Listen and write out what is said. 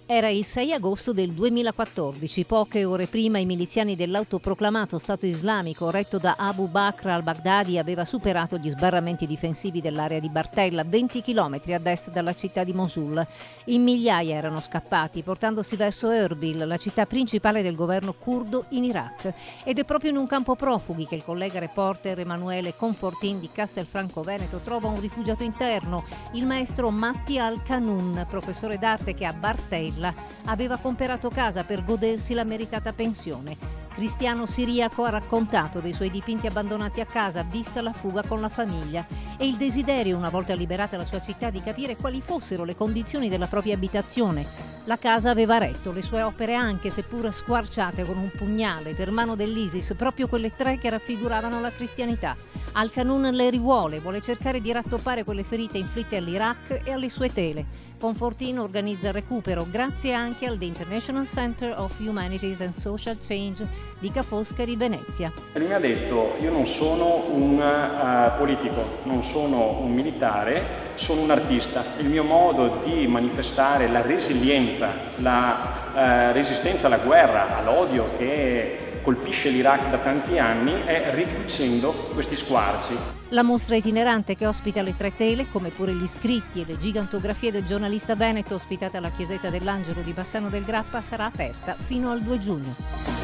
Era il 6 agosto del 2014, poche ore prima i miliziani dell'autoproclamato Stato islamico retto da Abu Bakr al-Baghdadi aveva superato gli sbarramenti difensivi dell'area di Bartella, 20 km ad est dalla città di Mosul. In migliaia erano scappati, portandosi verso Erbil, la città principale del governo curdo in Iraq. Ed è proprio in un campo profughi che il collega reporter Emanuele Confortin di Castelfranco Veneto trova un rifugiato interno, il maestro Matti Al-Kanun, professore d'arte che a Bartella aveva comperato casa per godersi la meritata pensione. Cristiano siriaco ha raccontato dei suoi dipinti abbandonati a casa, vista la fuga con la famiglia, e il desiderio, una volta liberata la sua città, di capire quali fossero le condizioni della propria abitazione. La casa aveva retto, le sue opere anche, seppur squarciate con un pugnale per mano dell'ISIS, proprio quelle tre che raffiguravano la cristianità. Al-Kanun le rivuole, vuole cercare di rattoppare quelle ferite inflitte all'Iraq e alle sue tele. Confortino organizza il recupero grazie anche al The International Center of Humanities and Social Change di Ca' Foscari, Venezia. Lui mi ha detto: io non sono un politico, non sono un militare, sono un artista. Il mio modo di manifestare la resilienza, la resistenza alla guerra, all'odio che colpisce l'Iraq da tanti anni è ricucendo questi squarci. La mostra itinerante che ospita le tre tele, come pure gli scritti e le gigantografie del giornalista veneto ospitate alla chiesetta dell'Angelo di Bassano del Grappa, sarà aperta fino al 2 giugno.